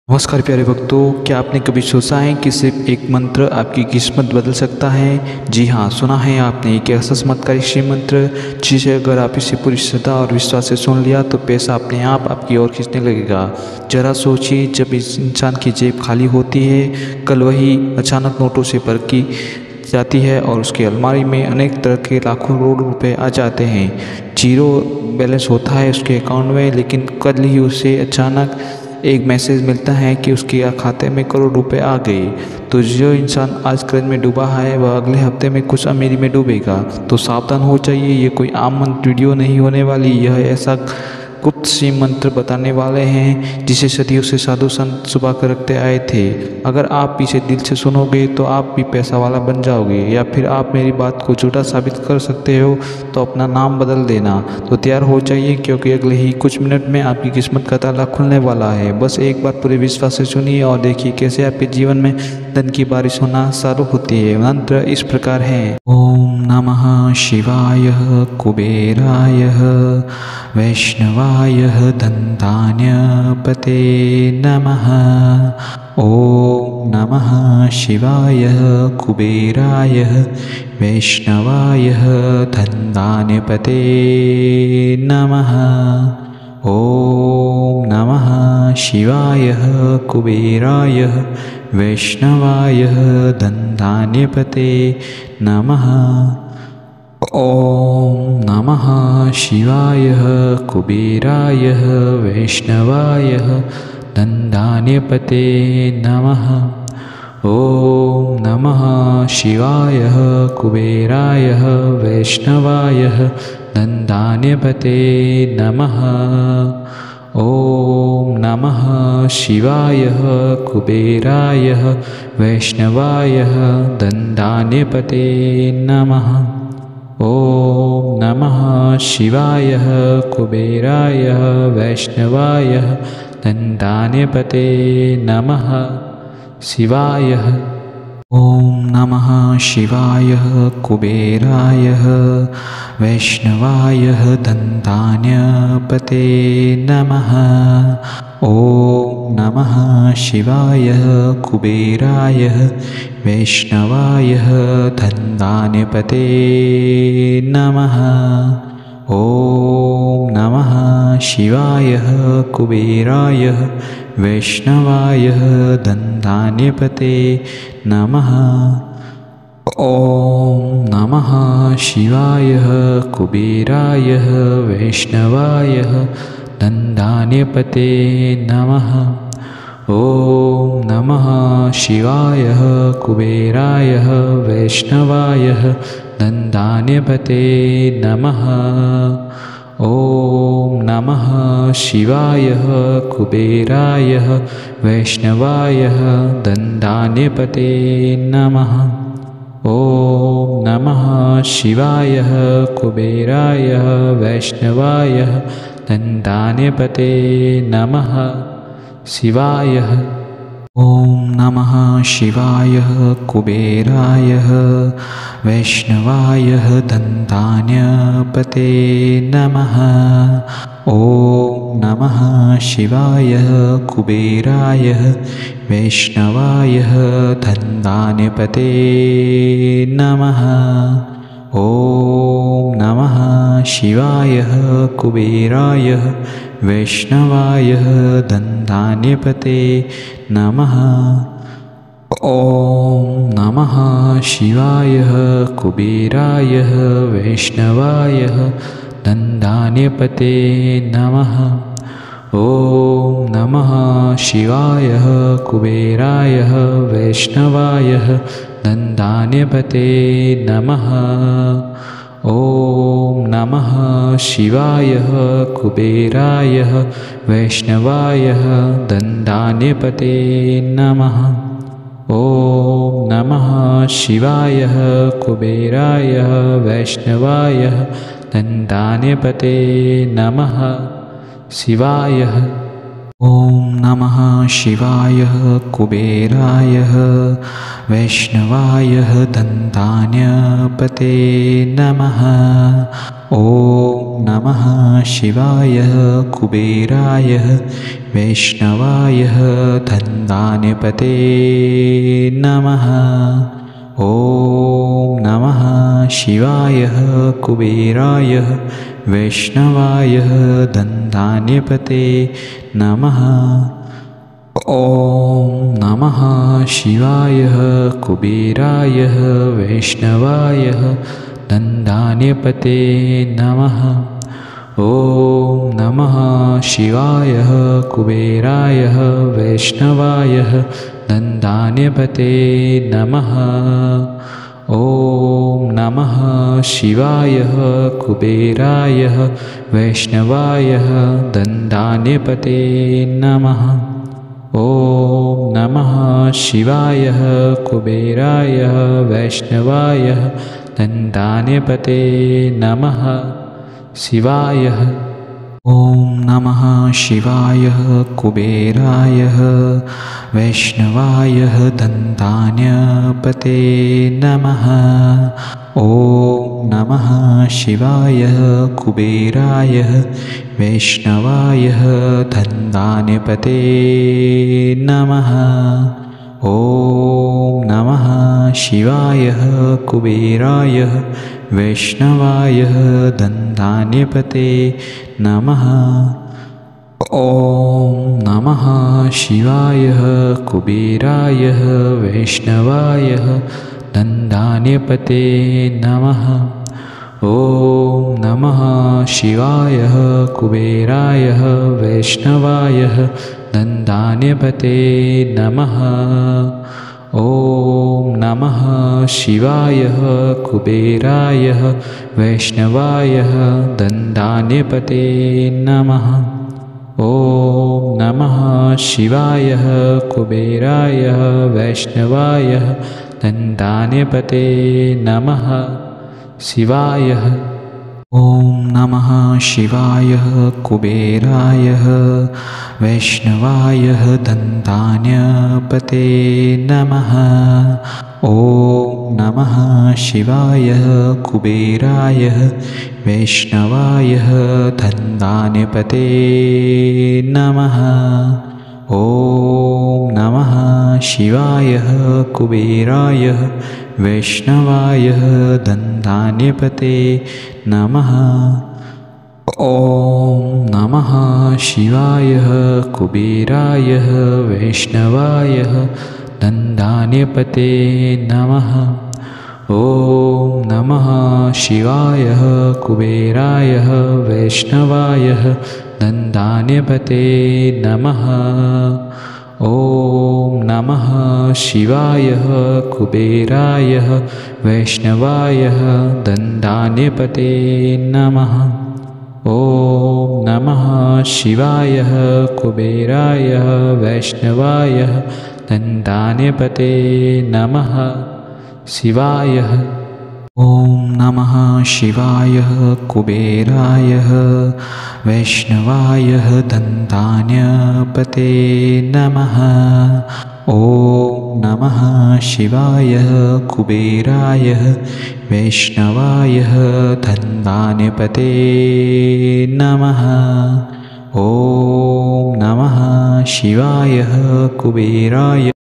नमस्कार प्यारे भक्तों, क्या आपने कभी सोचा है कि सिर्फ एक मंत्र आपकी किस्मत बदल सकता है? जी हाँ, सुना है आपने। एक ऐसा चमत्कारी शिव मंत्र जिसे अगर आप इसे पूरी श्रद्धा और विश्वास से सुन लिया तो पैसा अपने आप आपकी ओर खींचने लगेगा। जरा सोचिए, जब इस इंसान की जेब खाली होती है, कल वही अचानक नोटों से भर की जाती है और उसकी अलमारी में अनेक तरह के लाखों करोड़ रुपए आ जाते हैं। जीरो बैलेंस होता है उसके अकाउंट में, लेकिन कल ही उसे अचानक एक मैसेज मिलता है कि उसके खाते में करोड़ रुपए आ गए। तो जो इंसान आज कर्ज में डूबा है वह अगले हफ्ते में कुछ अमीरी में डूबेगा। तो सावधान हो जाइए, ये कोई आम वीडियो नहीं होने वाली। यह ऐसा गुप्त शिव मंत्र बताने वाले हैं जिसे सदियों से साधु संत छुपा कर रखते आए थे। अगर आप इसे दिल से सुनोगे तो आप भी पैसा वाला बन जाओगे, या फिर आप मेरी बात को झूठा साबित कर सकते हो तो अपना नाम बदल देना। तो तैयार हो जाइए, क्योंकि अगले ही कुछ मिनट में आपकी किस्मत का ताला खुलने वाला है। बस एक बार पूरे विश्वास से सुनिए और देखिए कैसे आपके जीवन में धन की बारिश होना चालू होती है। मंत्र इस प्रकार है। ओम नमः शिवाय कुबेराय वैष्णवाय दन्तान्यपते नमः। ओम नमः शिवाय कुबेराय वैष्णवाय दन्तान्यपते नमः। ओम नमः शिवाय कुबेराय वैष्णवाय दन्तान्यपते नमः। ओम नमः शिवाय कुबेराय वैष्णवाय दन्तान्यपते नमः। ओम नमः शिवाय कुबेराय वैष्णवाय दन्तान्यपते नमः। ओम नमः शिवाय कुबेराय वैष्णवाय दन्तान्यपते नमः। ओम नमः शिवाय कुबेराय वैष्णवाय दन्तान्यपते नमः। शिवाय ओम नमः शिवाय कुबेराय वैष्णवाय दन्तान्यपते नमः। ओम नमः शिवाय कुबेराय वैष्णवाय दन्तान्यपते नमः। ओम नमः शिवाय कुबेराय वैष्णवाय दन्तान्यपते नमः। ओम नमः शिवाय कुबेराय वैष्णवाय दन्तान्यपते नमः। ओम नमः शिवाय कुबेराय वैष्णवाय दन्तान्यपते नमः। ओम नमः शिवाय कुबेराय वैष्णवाय दन्तान्यपते नमः। ओम नमः शिवाय कुबेराय वैष्णवाय दन्तान्यपते नमः। शिवाय ओम नमः शिवाय कुबेराय वैष्णवाय दन्तान्यपते नमः। ओम नमः शिवाय कुबेराय वैष्णवाय दन्तान्यपते नमः। ओम नमः शिवाय कुबेराय वैष्णवाय दन्तान्यपते नमः। ओम नमः शिवाय कुबेराय वैष्णवाय दन्तान्यपते नमः। ओम नमः शिवाय कुबेराय वैष्णवाय दन्तान्यपते नमः। ओम नमः शिवाय कुबेराय वैष्णवाय दन्तान्यपते नमः। ओम नमः शिवाय कुबेराय वैष्णवाय दन्तान्यपते नमः। शिवाय ॐ नमः शिवाय कुबेराय वैष्णवाय धन्धान्यपते नमः। ॐ नमः शिवाय कुबेराय वैष्णवाय धन्धान्यपते नमः। ॐ नमः शिवाय कुबेराय वैष्णवाय धन्धान्यपते नमः। ॐ नमः शिवाय कुबेराय वैष्णवाय धन्धान्यपते नमः। ॐ नमः शिवाय कुबेराय वैष्णवाय धन्धान्यपते नमः। ॐ नमः शिवाय कुबेराय वैष्णवाय धन्धान्यपते नमः। ॐ नमः शिवाय कुबेराय वैष्णवाय धन्धान्यपते नमः शिवाय। ॐ नमः शिवाय कुबेराय वैष्णवाय धन्धान्यपते नमः। ॐ नमः शिवाय कुबेराय वैष्णवाय धन्धान्यपते नमः। ॐ नमः शिवाय कुबेराय वैष्णवाय धन्धान्यपते नमः। ॐ नमः शिवाय कुबेराय वैष्णवाय धन्धान्यपते नमः। ॐ नमः शिवाय कुबेराय वैष्णवाय धन्धान्यपते नमः। ॐ नमः शिवाय कुबेराय वैष्णवाय धन्धान्यपते नमः। ॐ नमः शिवाय कुबेराय वैष्णवाय धन्धान्यपते नमः शिवाय। ॐ नमः शिवाय कुबेराय वैष्णवाय धन्धान्यपते नमः। ॐ नमः शिवाय कुबेराय वैष्णवाय धन्धान्यपते नमः। ॐ नमः शिवाय कुबेराय वैष्णवाय धन्धान्यपते नमः। ॐ नमः शिवाय कुबेराय वैष्णवाय धन्धान्यपते नमः। ॐ नमः शिवाय कुबेराय वैष्णवाय धन्धान्यपते नमः। ॐ नमः शिवाय कुबेराय वैष्णवाय धन्धान्यपते नमः। ॐ नमः शिवाय कुबेराय वैष्णवाय धन्धान्यपते नमः शिवाय। ॐ नमः शिवाय कुबेराय वैष्णवाय धन्धान्यपते नमः। ॐ नमः शिवाय कुबेराय वैष्णवाय धन्धान्यपते नमः। ॐ नमः शिवाय कुबेराय